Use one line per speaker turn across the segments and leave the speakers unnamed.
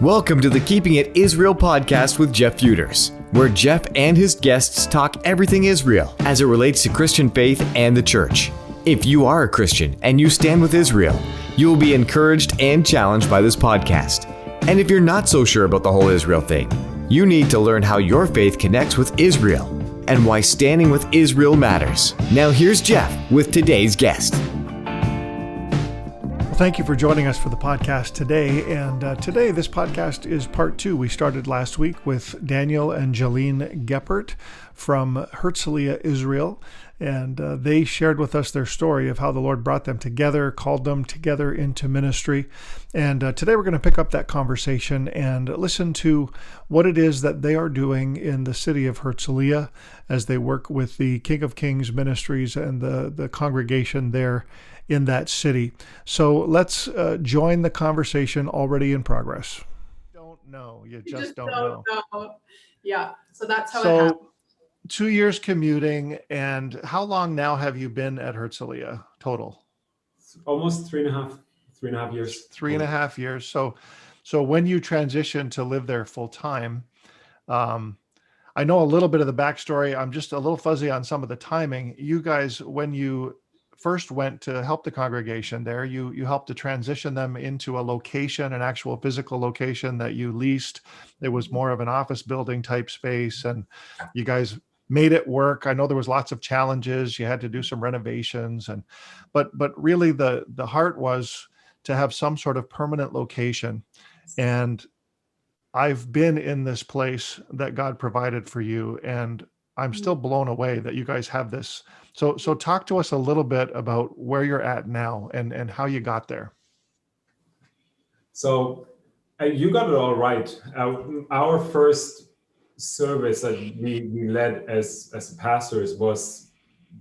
Welcome to the Keeping It Israel podcast with Jeff Feuders, where Jeff and his guests talk everything Israel as it relates to Christian faith and the church. If you are a Christian and you stand with Israel, you will be encouraged and challenged by this podcast. And if you're not so sure about the whole Israel thing, you need to learn how your faith connects with Israel and why standing with Israel matters. Now here's Jeff with today's guest.
Well, thank you for joining us for the podcast today. And today, this podcast is part 2. We started last week with Daniel and Jalene Geppert from Herzliya Israel. And they shared with us their story of how the Lord brought them together, called them together into ministry. And today we're going to pick up that conversation and listen to what it is that they are doing in the city of Herzliya as they work with the King of Kings Ministries and the congregation there in that city. So let's join the conversation already in progress. Don't know. You just don't know.
Yeah. So that's how it happened.
2 years commuting, and how long now have you been at Herzliya total?
Almost three and a half years.
3.5 years. So when you transitioned to live there full time, I know a little bit of the backstory. I'm just a little fuzzy on some of the timing. You guys, when you first went to help the congregation there, you helped to transition them into a location, an actual physical location that you leased. It was more of an office building type space, and you guys made it work. I know there was lots of challenges. You had to do some renovations, but really the heart was to have some sort of permanent location. And I've been in this place that God provided for you, and I'm still blown away that you guys have this. So talk to us a little bit about where you're at now and how you got there.
So you got it all right. Our first service that we led as pastors was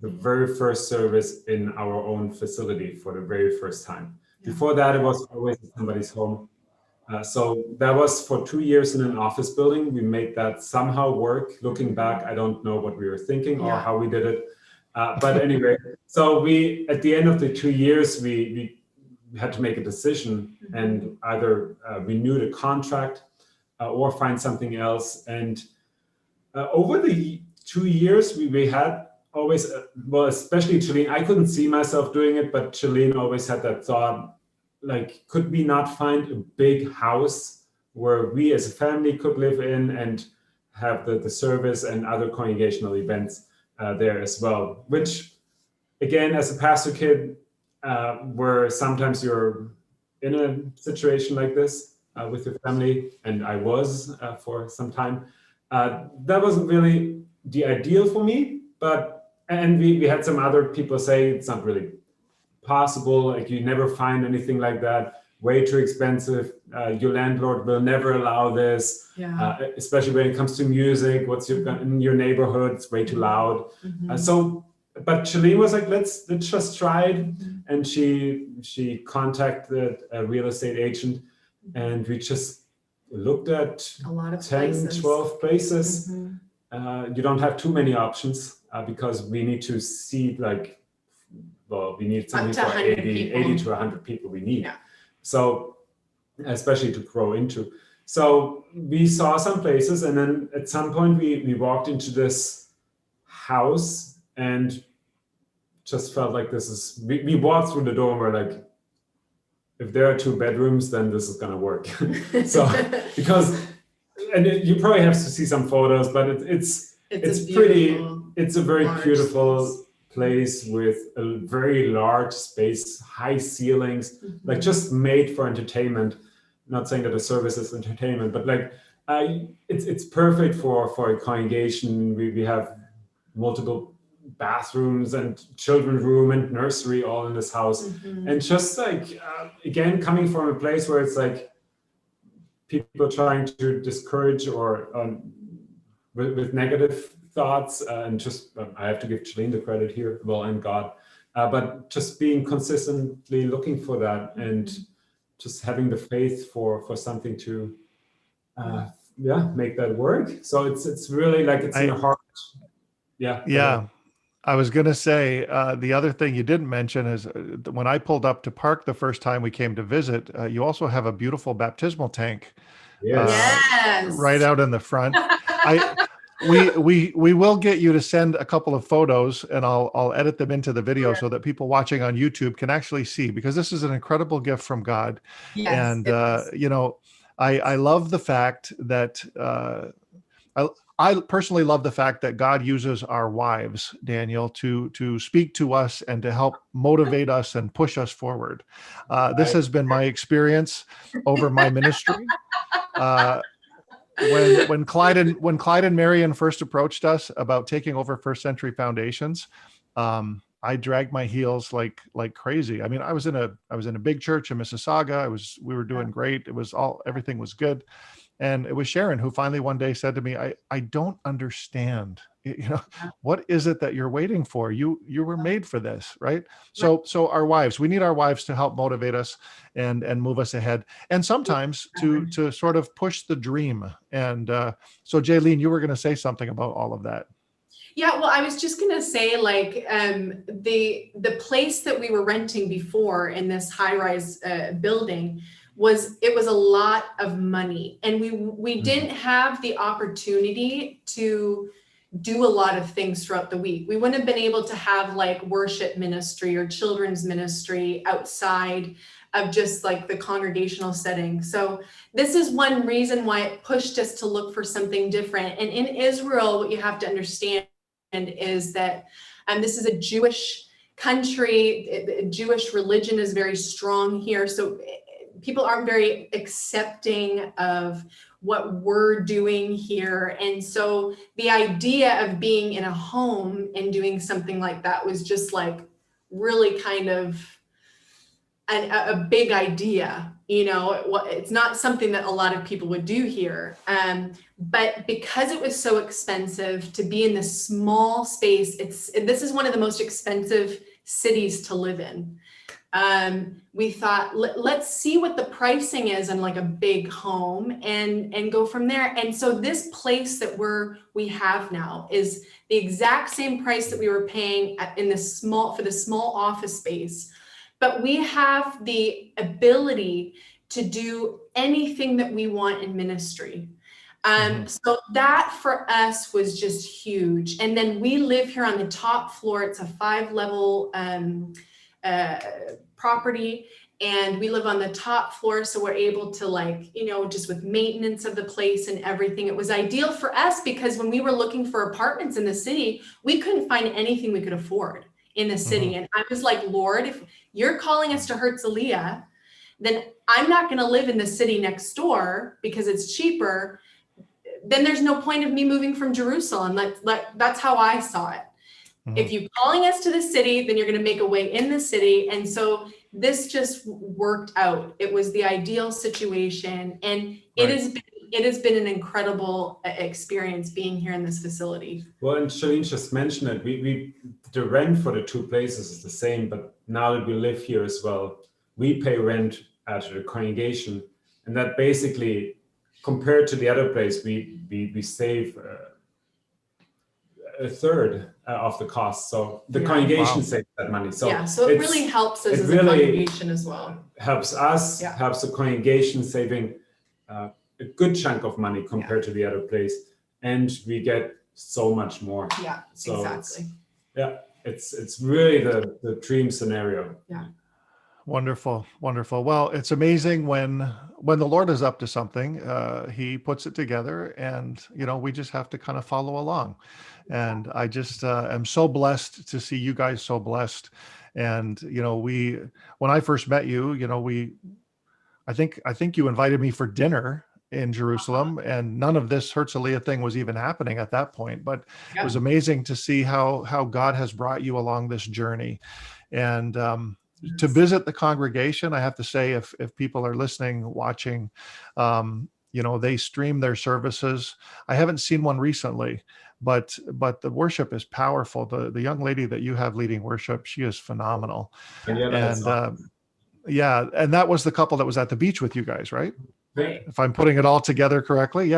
the very first service in our own facility for the very first time. Before that, it was always in somebody's home. So that was for 2 years in an office building. We made that somehow work. Looking back, I don't know what we were thinking or how we did it. But anyway, so we, at the end of the 2 years, we had to make a decision and either renew the contract or find something else. And over the 2 years, we had always, well, especially Jalene, I couldn't see myself doing it, but Jalene always had that thought, like, could we not find a big house where we as a family could live in and have the service and other congregational events there as well, which again, as a pastor kid, where sometimes you're in a situation like this with your family, and I was for some time, that wasn't really the ideal for me, and we had some other people say it's not really possible, like you never find anything like that, way too expensive, your landlord will never allow this, especially when it comes to music, what's in your neighborhood, it's way too loud. But Jalene was like, let's just try it. And she contacted a real estate agent, and we just looked at
a lot of
10,
places.
12 places. You don't have too many options because we need to see we need something for 80 to 100 people we need. Yeah. So, especially to grow into. So we saw some places, and then at some point we walked into this house and just felt like we walked through the door and we're like, if there are 2 bedrooms, then this is gonna work. So, you probably have to see some photos, but it's pretty, it's a very beautiful place with a very large space, high ceilings, like just made for entertainment. Not saying that the service is entertainment, but it's perfect for a congregation. We have multiple bathrooms and children's room and nursery all in this house. And just again, coming from a place where it's like people trying to discourage or with negative thoughts, and just I have to give Jalene the credit here, well, and God, but just being consistently looking for that and just having the faith for something to make that work. So it's really like it's in the heart.
Yeah. I was going to say, the other thing you didn't mention is when I pulled up to park the first time we came to visit, you also have a beautiful baptismal tank
Yes.
right out in the front. We will get you to send a couple of photos, and I'll edit them into the video so that people watching on YouTube can actually see, because this is an incredible gift from God.
Yes,
And
it is.
I love the fact that I personally love the fact that God uses our wives, Daniel, to speak to us and to help motivate us and push us forward. This has been my experience over my ministry. When Clyde and Marion first approached us about taking over First Century Foundations, I dragged my heels like crazy. I mean, I was in a big church in Mississauga. We were doing great. Everything was good. And it was Sharon who finally one day said to me, I don't understand. What is it that you're waiting for? You were made for this, right? So our wives, we need our wives to help motivate us and move us ahead. And sometimes to sort of push the dream. And so Jalene, you were going to say something about all of that.
Yeah, well, I was just gonna say, like, the place that we were renting before in this high-rise building was a lot of money, and we didn't have the opportunity to do a lot of things throughout the week. We wouldn't have been able to have like worship ministry or children's ministry outside of just like the congregational setting. So this is one reason why it pushed us to look for something different. And in Israel, what you have to understand is that this is a Jewish country. Jewish religion is very strong here. So people aren't very accepting of what we're doing here. And so the idea of being in a home and doing something like that was just like really kind of a big idea. It's not something that a lot of people would do here. But because it was so expensive to be in this small space, this is one of the most expensive cities to live in. We thought, let's see what the pricing is in like a big home and go from there. And so this place that we have now is the exact same price that we were paying for the small office space, but we have the ability to do anything that we want in ministry. So that for us was just huge. And then we live here on the top floor. It's a 5-level property, and we live on the top floor, so we're able to just with maintenance of the place and everything, it was ideal for us, because when we were looking for apartments in the city, we couldn't find anything we could afford in the city. And I was like, Lord, if you're calling us to Herzliya, then I'm not going to live in the city next door because it's cheaper. Then there's no point of me moving from Jerusalem. That's how I saw it. If you're calling us to the city, then you're going to make a way in the city. And so this just worked out. It was the ideal situation. And it has been an incredible experience being here in this facility.
Well, and Jalene just mentioned it. The rent for the two places is the same, but now that we live here as well, we pay rent at the congregation. And that basically, compared to the other place, we save a third of the cost. So the congregation saves that money. So
it really helps us as a congregation as well.
Helps us, helps the congregation saving a good chunk of money compared to the other place. And we get so much more. Yeah, so exactly. It's really the dream scenario.
Yeah.
Wonderful. Well, it's amazing when the Lord is up to something, he puts it together, and, we just have to kind of follow along. And I just am so blessed to see you guys so blessed. And, when I first met you, I think you invited me for dinner in Jerusalem, and none of this Herzliya thing was even happening at that point, but it was amazing to see how God has brought you along this journey. And, to visit the congregation, I have to say, if people are listening, watching, they stream their services. I haven't seen one recently, but the worship is powerful. The young lady that you have leading worship, she is phenomenal. And and that was the couple that was at the beach with you guys, right? If I'm putting it all together correctly. We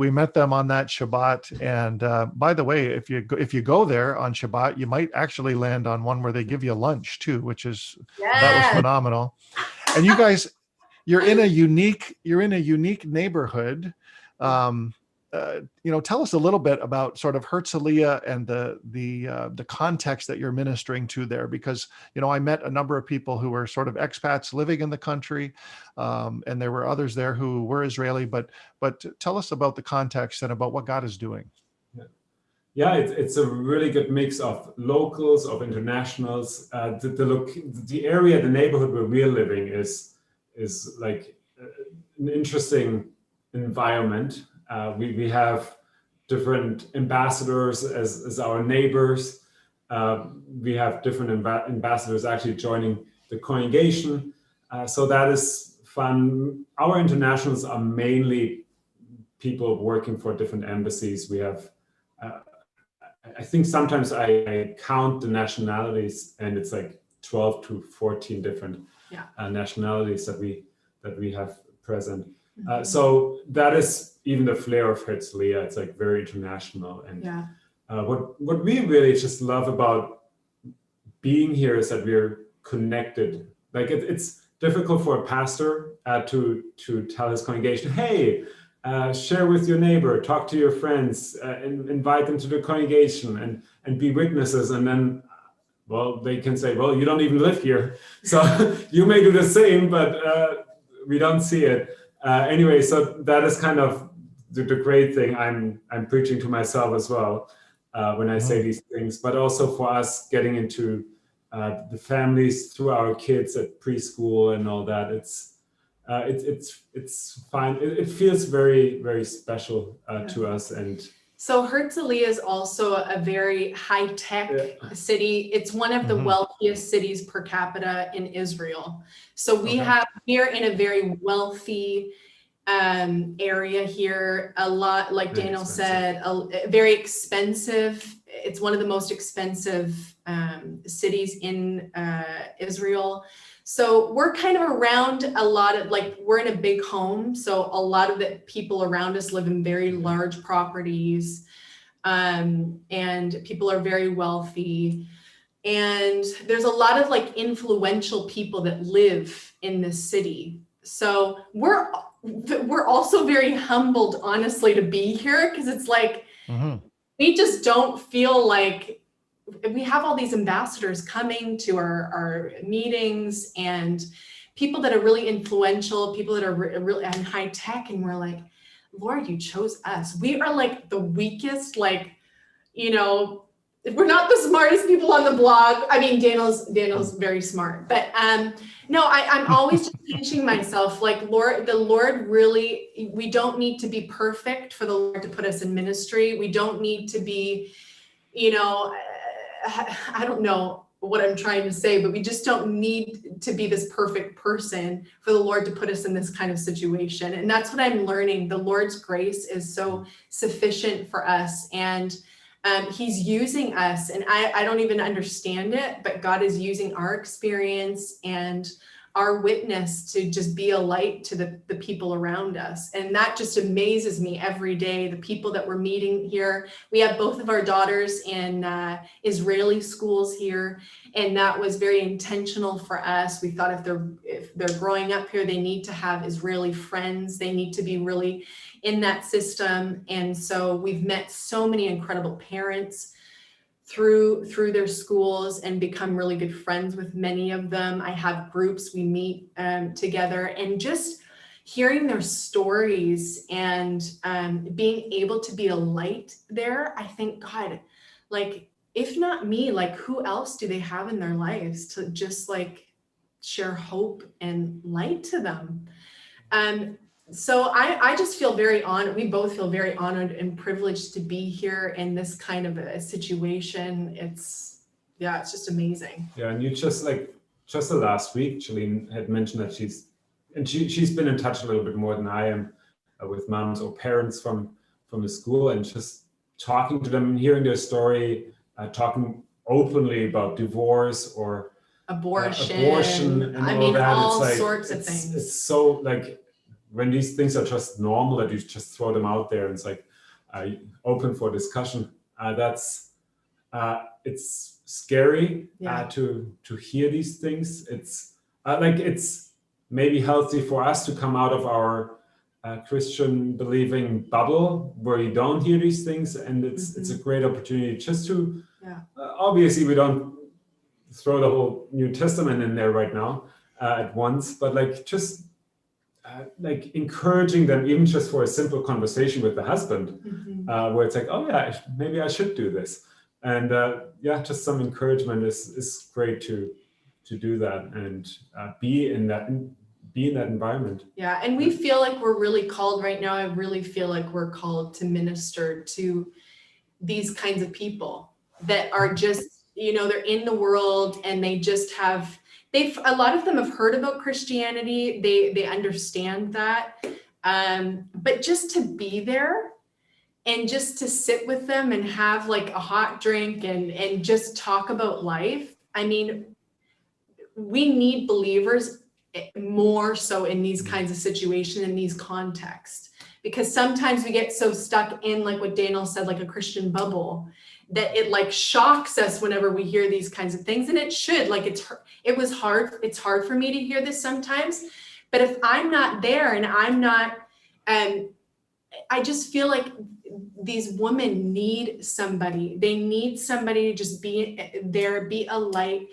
met them on that Shabbat. And by the way, if you go there on Shabbat, you might actually land on one where they give you lunch too, that was phenomenal. And you you're in a unique neighborhood. Tell us a little bit about sort of Herzliya and the context that you're ministering to there, because I met a number of people who were sort of expats living in the country, and there were others there who were Israeli. But tell us about the context and about what God is doing.
Yeah, it's a really good mix of locals, of internationals. The area, the neighborhood where we're living is like an interesting environment. We have different ambassadors as our neighbors. We have different ambassadors actually joining the congregation. So that is fun. Our internationals are mainly people working for different embassies. We have, I think sometimes I count the nationalities, and it's like 12 to 14 different nationalities that we have present. So that is even the flair of Herzliya. It's like very international. And what we really just love about being here is that we're connected. Like it's difficult for a pastor to tell his congregation, hey, share with your neighbor, talk to your friends, invite them to the congregation and be witnesses. And then, well, they can say, well, you don't even live here. So you may do the same, but we don't see it. Anyway, so that is kind of the great thing I'm preaching to myself as well when I say these things, but also for us getting into the families through our kids at preschool and all that. It's fine. It feels very, very special to us. And
so Herzliya is also a very high-tech city. It's one of the wealthiest cities per capita in Israel. So we're in a very wealthy area here. A lot, like very Daniel said, very expensive. It's one of the most expensive cities in Israel. So we're kind of around a lot of, like, we're in a big home. So a lot of the people around us live in very large properties, and people are very wealthy. And there's a lot of like influential people that live in this city. So we're also very humbled, honestly, to be here, because it's like, we just don't feel like we have all these ambassadors coming to our meetings, and people that are really influential, people that are really in high tech. And we're like, Lord, you chose us. We are like the weakest, like, we're not the smartest people on the blog. I mean, Daniel's very smart, but no, I'm always just teaching myself, like, the Lord really, we don't need to be perfect for the Lord to put us in ministry. We don't need to be, I don't know what I'm trying to say, but we just don't need to be this perfect person for the Lord to put us in this kind of situation. And that's what I'm learning. The Lord's grace is so sufficient for us, and he's using us, and I don't even understand it, but God is using our experience and our witness to just be a light to the people around us. And that just amazes me every day. The people that we're meeting here, we have both of our daughters in Israeli schools here, and that was very intentional for us. We thought if they're growing up here, they need to have Israeli friends. They need to be really in that system. And so we've met so many incredible parents through their schools and become really good friends with many of them. I have groups, we meet together, and just hearing their stories and being able to be a light there. I think, God, like, if not me, like, who else do they have in their lives to just like share hope and light to them? So I just feel very honored. We both feel very honored and privileged to be here in this kind of a situation. It's just amazing.
Yeah, and you just the last week, Jalene had mentioned that she's been in touch a little bit more than I am with moms or parents from the school, and just talking to them, hearing their story, talking openly about divorce or abortion and all that.
All
it's like,
sorts of things.
It's so like, when these things are just normal, that you just throw them out there and it's like open for discussion. It's scary to hear these things. It's maybe healthy for us to come out of our Christian believing bubble where you don't hear these things, and it's a great opportunity just to obviously we don't throw the whole New Testament in there right now at once, but like just like encouraging them, even just for a simple conversation with the husband, where it's like, oh yeah, maybe I should do this, and just some encouragement is great to do that and be in that environment.
Yeah, and we feel like we're really called right now. I really feel like we're called to minister to these kinds of people that are just, they're in the world and they just have, a lot of them have heard about Christianity. They understand that. But just to be there and just to sit with them and have like a hot drink and just talk about life. I mean, we need believers more so in these kinds of situations, in these contexts, because sometimes we get so stuck in, like what Daniel said, like a Christian bubble, that it like shocks us whenever we hear these kinds of things. And it should, like, it's hard for me to hear this sometimes, but if I'm not there and I'm not, I just feel like these women need somebody. They need somebody to just be there, be a light.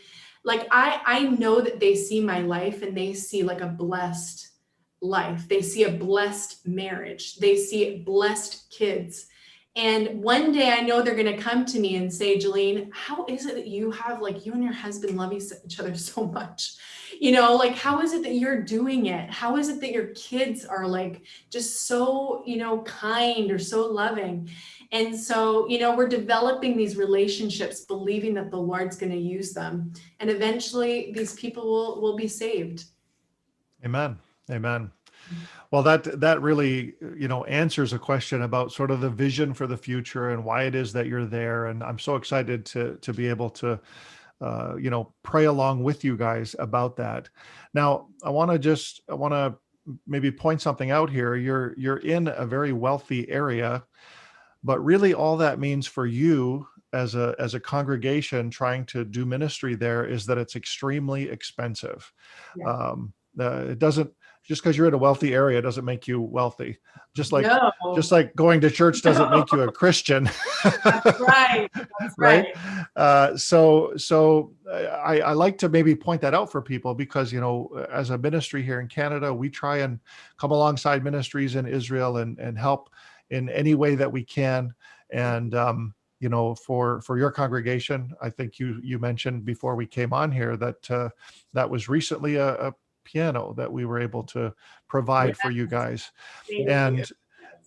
Like I know that they see my life and they see like a blessed life. They see a blessed marriage. They see blessed kids. And one day I know they're going to come to me and say, Jalene, how is it that you have, like, you and your husband love each other so much? Like, how is it that you're doing it? How is it that your kids are like just so, kind or so loving? And so, we're developing these relationships, believing that the Lord's going to use them. And eventually these people will be saved.
Amen. Amen. Well, that really, answers a question about sort of the vision for the future and why it is that you're there. And I'm so excited to be able to, pray along with you guys about that. Now, I want to maybe point something out here. You're in a very wealthy area, but really all that means for you as a congregation trying to do ministry there is that it's extremely expensive.
Yeah.
It doesn't, just because you're in a wealthy area doesn't make you wealthy. Just like going to church doesn't make you a Christian.
That's right. That's right.
So I like to maybe point that out for people because, as a ministry here in Canada, we try and come alongside ministries in Israel and help in any way that we can. And, for your congregation, I think you mentioned before we came on here that that was recently a piano that we were able to provide for you guys. And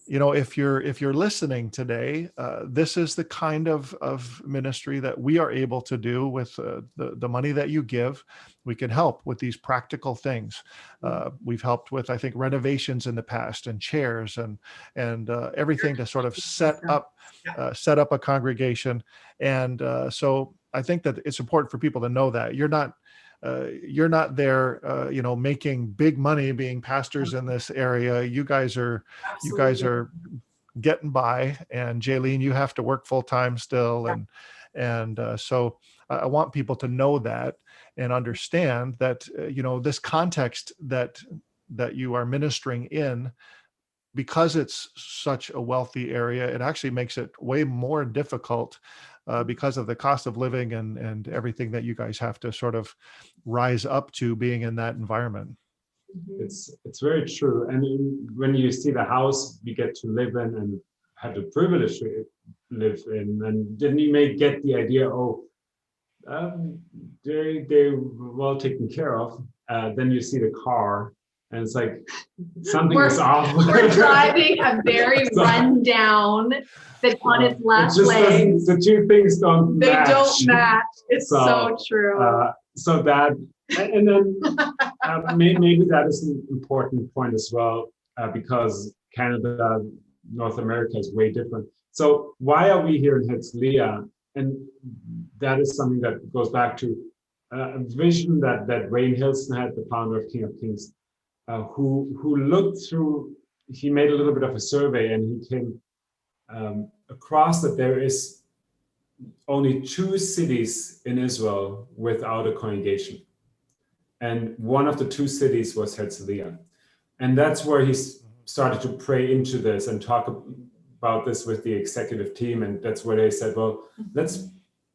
if you're listening today, this is the kind of ministry that we are able to do with the money that you give. We can help with these practical things. We've helped with, I think, renovations in the past and chairs and everything to sort of set up a congregation. And so I think that it's important for people to know that you're not there, making big money being pastors in this area. You guys are getting by, and Jalene, you have to work full time still. And so I want people to know that and understand that, this context that you are ministering in, because it's such a wealthy area, it actually makes it way more difficult because of the cost of living and everything that you guys have to sort of rise up to being in that environment.
It's very true. And when you see the house we get to live in and have the privilege to live in, and then you may get the idea, they're well taken care of. Then you see the car, and it's like something is off.
We're driving a very rundown that's on its last legs.
The two things don't match.
They don't match. It's so true.
So that, and then maybe that is an important point as well, because Canada, North America is way different. So why are we here in Herzliya? And that is something that goes back to a vision that Wayne Hilson had, the founder of King of Kings, who looked through, he made a little bit of a survey, and he came across that there is only 2 cities in Israel without a congregation. and one of the two cities was Herzliya. And that's where he started to pray into this and talk about this with the executive team. And that's where they said, well, let's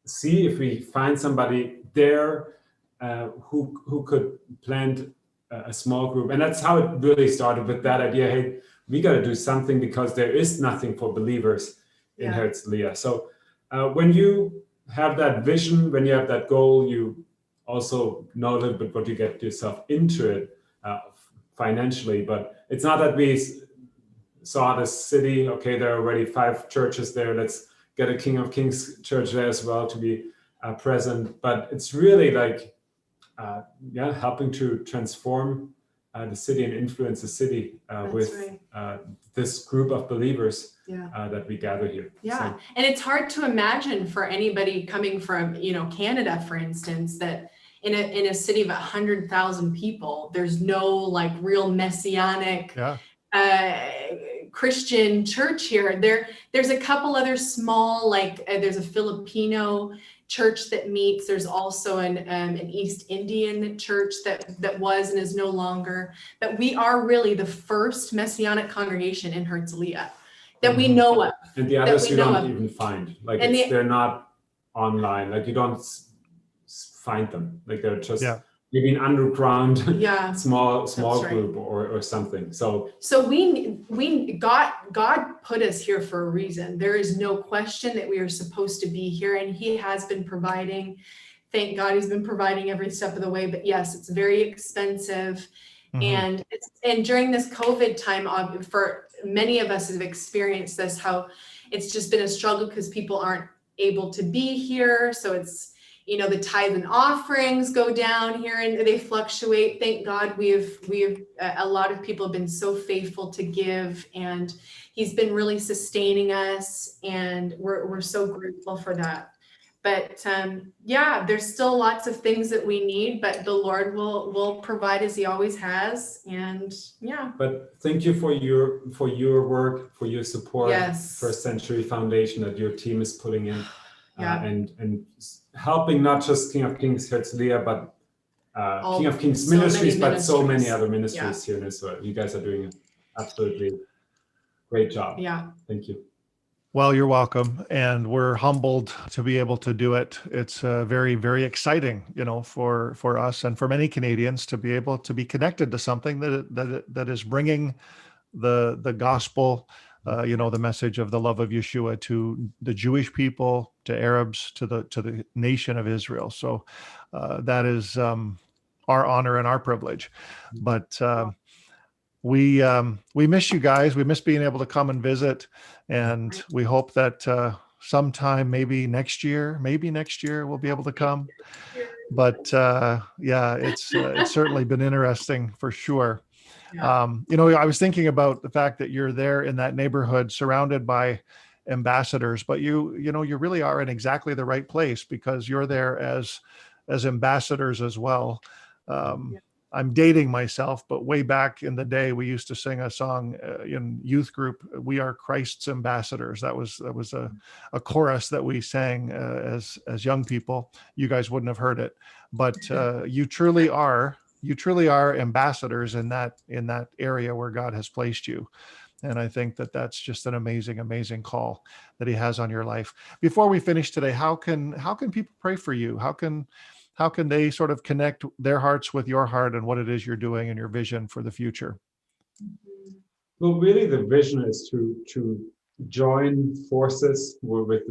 see if we find somebody there who could plant a small group. And that's how it really started, with that idea, hey, we got to do something because there is nothing for believers in Herzliya. So when you have that vision, when you have that goal, you also know a little bit what you get yourself into it financially. But it's not that we saw the city, okay, there are already 5 churches there, let's get a King of Kings church there as well to be present. But it's really like, helping to transform the city and influence the city with this group of believers that we gather here.
Yeah,
so.
And it's hard to imagine for anybody coming from, Canada, for instance, that in a city of 100,000 people, there's no like real messianic Christian church here. There's a couple other small, like there's a Filipino church that meets. There's also an East Indian church that was and is no longer. But we are really the first messianic congregation in Herzliya that we know of.
And the others you don't even find. Like they're not online. Like you don't find them. Like they're just maybe an underground small group or something. So God put us here for a reason. There is no question that we are supposed to be here, and he has been providing. Thank God he's been providing every step of the way. But yes, it's very expensive. And during this COVID time, for many of us have experienced this, how it's just been a struggle because people aren't able to be here. So it's, the tithe and offerings go down here and they fluctuate. Thank God we've a lot of people have been so faithful to give, and he's been really sustaining us, and we're so grateful for that. But there's still lots of things that we need, but the Lord will provide as he always has. And But thank you for your work, for your support,
Yes.
First Century Foundation that your team is putting in, and helping not just King of Kings Herzliya, but King of Kings Ministries, but so many other ministries here in Israel. You guys are doing an absolutely great job.
Yeah.
Thank you.
Well, you're welcome, and we're humbled to be able to do it. It's very, very exciting, for us and for many Canadians to be able to be connected to something that is bringing the gospel, the message of the love of Yeshua to the Jewish people, to Arabs, to the nation of Israel. So that is our honor and our privilege. But we miss you guys. We miss being able to come and visit, and we hope that sometime, maybe next year we'll be able to come. But it's certainly been interesting for sure. I was thinking about the fact that you're there in that neighborhood surrounded by ambassadors, but you really are in exactly the right place, because you're there as ambassadors as well. I'm dating myself, but way back in the day, we used to sing a song in youth group, "We Are Christ's Ambassadors." That was a chorus that we sang as young people. You guys wouldn't have heard it, but you truly are ambassadors in that area where God has placed you. And I think that that's just an amazing, amazing call that he has on your life. Before we finish today, how can people pray for you? How can they sort of connect their hearts with your heart and what it is you're doing and your vision for the future?
Well, really, the vision is to join forces with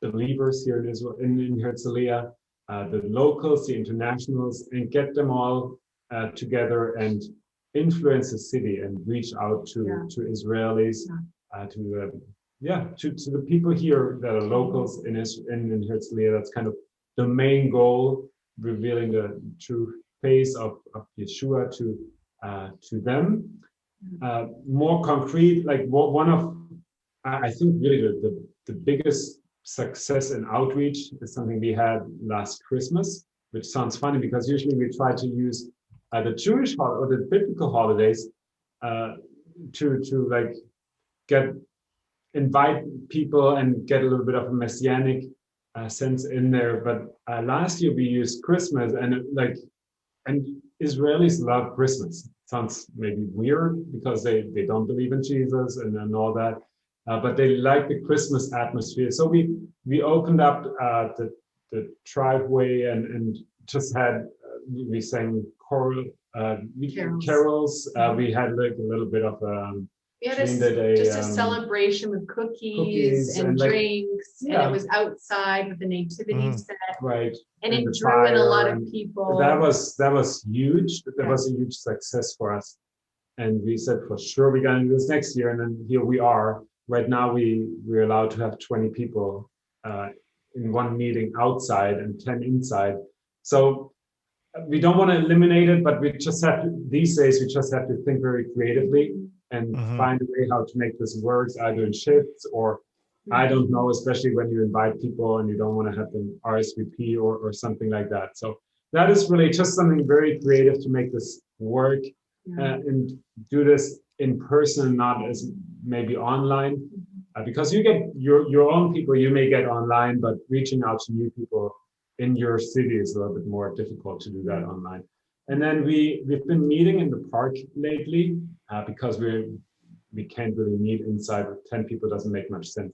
the believers here in Israel, in Herzliya, the locals, the internationals, and get them all together and influence the city and reach out to Israelis, to the people here that are locals in Herzliya. That's kind of the main goal, revealing the true face of Yeshua to them. More concrete, like one of, I think really the biggest success in outreach is something we had last Christmas, which sounds funny because usually we try to use the Jewish or the biblical holidays to like invite people and get a little bit of a messianic sense in there. But last year we used Christmas, and like and Israelis love Christmas. Sounds maybe weird because they don't believe in Jesus and all that, but they like the Christmas atmosphere. So we opened up the driveway and just had we sang carols. We had like a little bit of
We had
a
a celebration with cookies and
like,
drinks, and it was outside with the nativity set,
right,
and it
the
drew in a lot
fire,
of
and
people.
that was huge. That was a huge success for us, and we said for sure we're gonna do this next year, and then here we are. Right now we're allowed to have 20 people in one meeting outside and 10 inside. So we don't want to eliminate it, but we just have to, these days, we just have to think very creatively and find a way how to make this work, either in shifts or I don't know, especially when you invite people and you don't want to have them RSVP or something like that. So that is really just something very creative to make this work and do this in person, not as maybe online, because you get your own people you may get online, but reaching out to new people in your city is a little bit more difficult to do that online. And then we've been meeting in the park lately because we can't really meet inside with 10 people. Doesn't make much sense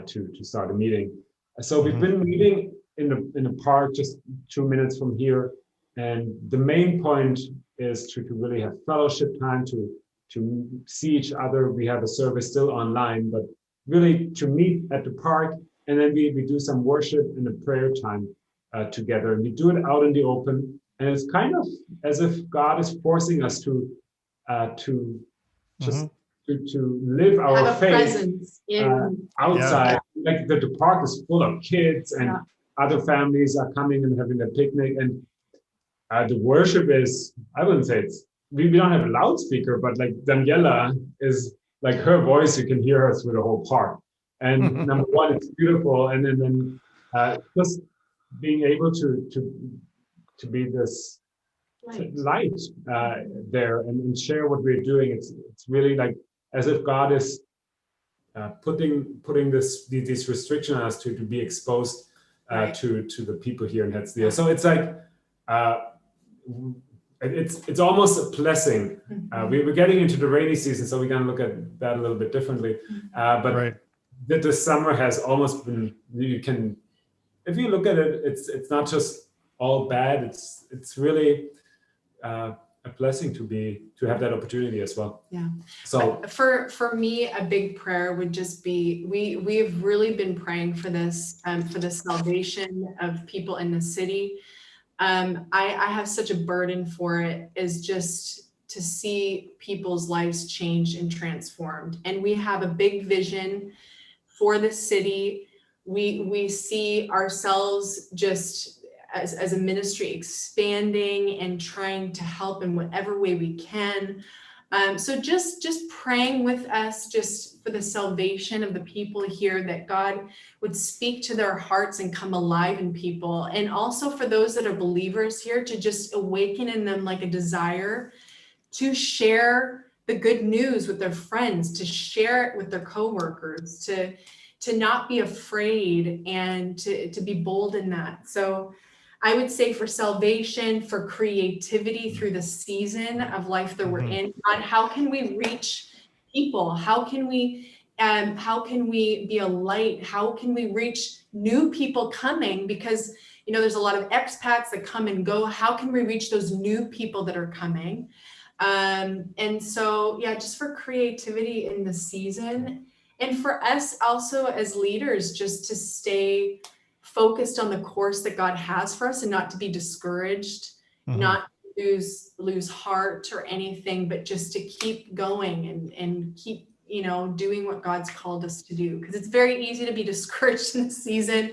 to start a meeting. So we've been meeting in the park just 2 minutes from here, and the main point is to really have fellowship time, to see each other. We have a service still online, but really to meet at the park, and then we do some worship and a prayer time together, and we do it out in the open. And it's kind of as if God is forcing us to just to live our faith outside. Like the park is full of kids and other families are coming and having a picnic, and the worship is, I wouldn't say we don't have a loudspeaker, but like Daniela is like her voice, you can hear her through the whole park. And number one, it's beautiful, and then just being able to be this light there and share what we're doing. It's really like as if God is putting these restrictions on us to be exposed to the people here in Herzliya. So it's like it's almost a blessing. We're getting into the rainy season, so we're gonna look at that a little bit differently. But the summer has almost been. You can, if you look at it, it's not just all bad. It's really a blessing to have that opportunity as well. Yeah. So
for me, a big prayer would just be we've really been praying for this for the salvation of people in the city. I have such a burden for it, is just to see people's lives changed and transformed. And we have a big vision for the city. We see ourselves just as a ministry expanding and trying to help in whatever way we can. So just praying with us, just for the salvation of the people here, that God would speak to their hearts and come alive in people. And also for those that are believers here, to just awaken in them like a desire to share the good news with their friends, to share it with their coworkers, to not be afraid and to be bold in that. So I would say for salvation, for creativity through the season of life that we're in, on how can we reach people? How can we be a light? How can we reach new people coming? Because, you know, there's a lot of expats that come and go. How can we reach those new people that are coming? And so, yeah, just for creativity in the season. And for us also as leaders, just to stay focused on the course that God has for us and not to be discouraged, not lose heart or anything, but just to keep going and keep, you know, doing what God's called us to do. Because it's very easy to be discouraged in the season.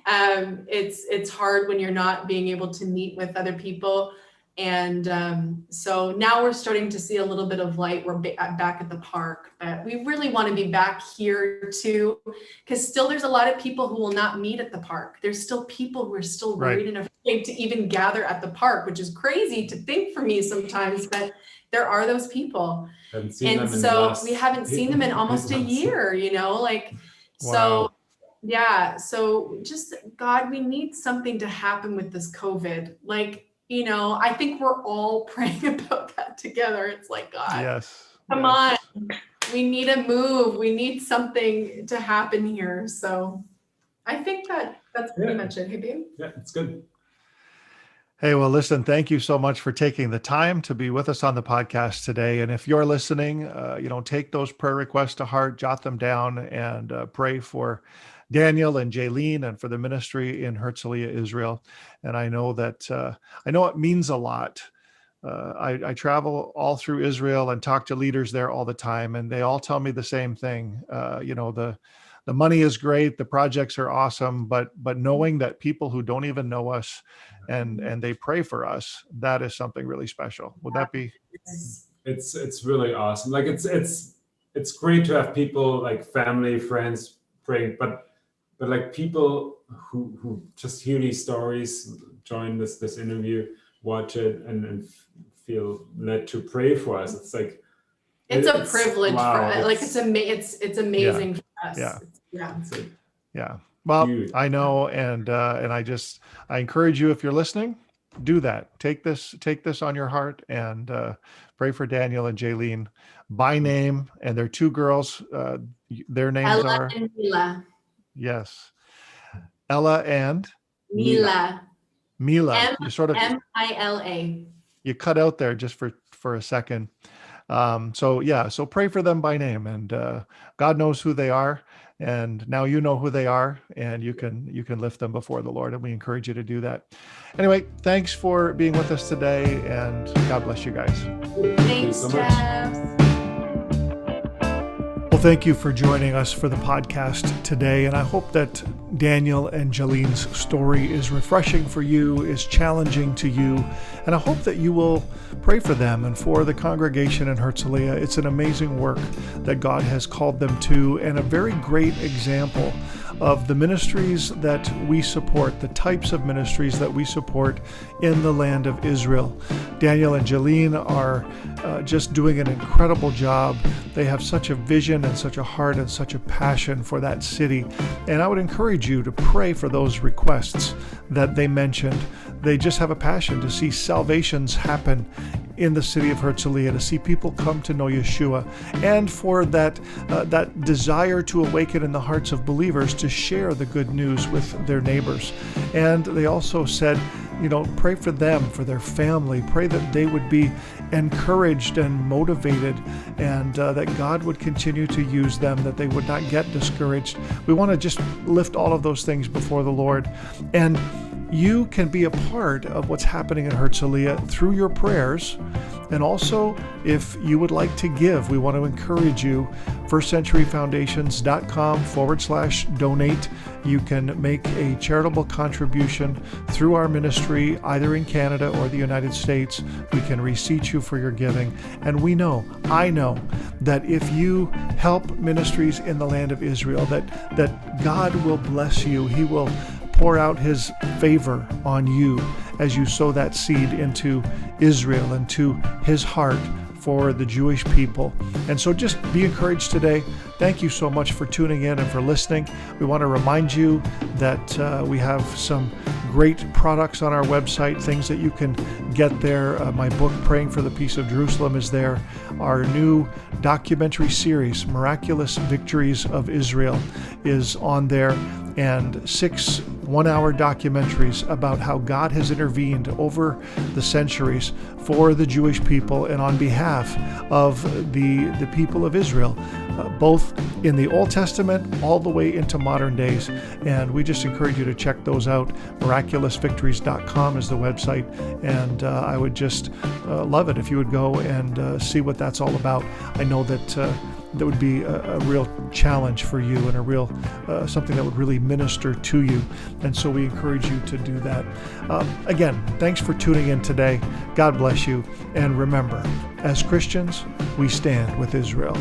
It's hard when you're not being able to meet with other people. And so now we're starting to see a little bit of light. We're back at the park, but we really want to be back here too, because still there's a lot of people who will not meet at the park. There's still people who are still worried and afraid to even gather at the park, which is crazy to think for me sometimes, but there are those people. And so we haven't seen them in almost a year, you know, like, so yeah. So just God, we need something to happen with this COVID. Like, I think we're all praying about that together. It's like, God,
Yes.
come on, we need a move. We need something to happen here. So I think that's pretty much it. Hey, babe?
Yeah, it's good.
Hey, well, listen, thank you so much for taking the time to be with us on the podcast today. And if you're listening, take those prayer requests to heart, jot them down, and pray for Daniel and Jalene and for the ministry in Herzliya, Israel. And I know that it means a lot. I travel all through Israel and talk to leaders there all the time, and they all tell me the same thing. The money is great, the projects are awesome, but knowing that people who don't even know us and they pray for us, that is something really special. Would that be?
It's really awesome. Like it's great to have people like family, friends praying, but like people who just hear these stories, join this interview, watch it, and feel led to pray for us. It's like
it's a privilege
wow,
for like it's amazing for us.
Yeah. Well,
huge.
I know, and I encourage you, if you're listening, do that. Take this on your heart and pray for Daniel and Jalene by name, and their two girls. Their names
Ella
are
and Mila.
Yes, Ella and
Mila.
Mila. You sort of
Mila.
you cut out there just for a second. So pray for them by name, and God knows who they are, and now you know who they are, and you can lift them before the Lord, and we encourage you to do that. Anyway, thanks for being with us today, and God bless you guys.
Thanks so much. Jeff.
Well, thank you for joining us for the podcast today, and I hope that Daniel and Jalene's story is refreshing for you, is challenging to you, and I hope that you will pray for them and for the congregation in Herzliya. It's an amazing work that God has called them to, and a very great example of the ministries that we support, the types of ministries that we support in the land of Israel. Daniel and Jalene are just doing an incredible job. They have such a vision and such a heart and such a passion for that city. And I would encourage you to pray for those requests that they mentioned. They just have a passion to see salvations happen in the city of Herzliya, to see people come to know Yeshua, and for that desire to awaken in the hearts of believers to share the good news with their neighbors. And they also said, pray for them, for their family. Pray that they would be encouraged and motivated, and that God would continue to use them, that they would not get discouraged. We want to just lift all of those things before the Lord. And you can be a part of what's happening in Herzliya through your prayers. And also, if you would like to give, we want to encourage you, firstcenturyfoundations.com/donate. You can make a charitable contribution through our ministry, either in Canada or the United States. We can reseat you for your giving. And I know that if you help ministries in the land of Israel, that God will bless you. He will pour out his favor on you as you sow that seed into Israel and to his heart for the Jewish people. And so just be encouraged today. Thank you so much for tuning in and for listening. We want to remind you that we have some great products on our website, things that you can get there. My book, Praying for the Peace of Jerusalem, is there. Our new documentary series, Miraculous Victories of Israel, is on there, and 6 one-hour documentaries about how God has intervened over the centuries for the Jewish people and on behalf of the people of Israel, both in the Old Testament all the way into modern days. And we just encourage you to check those out. MiraculousVictories.com is the website, and I would just love it if you would go and see what that's all about. I know that would be a real challenge for you, and a real something that would really minister to you. And so we encourage you to do that. Again, thanks for tuning in today. God bless you. And remember, as Christians, we stand with Israel.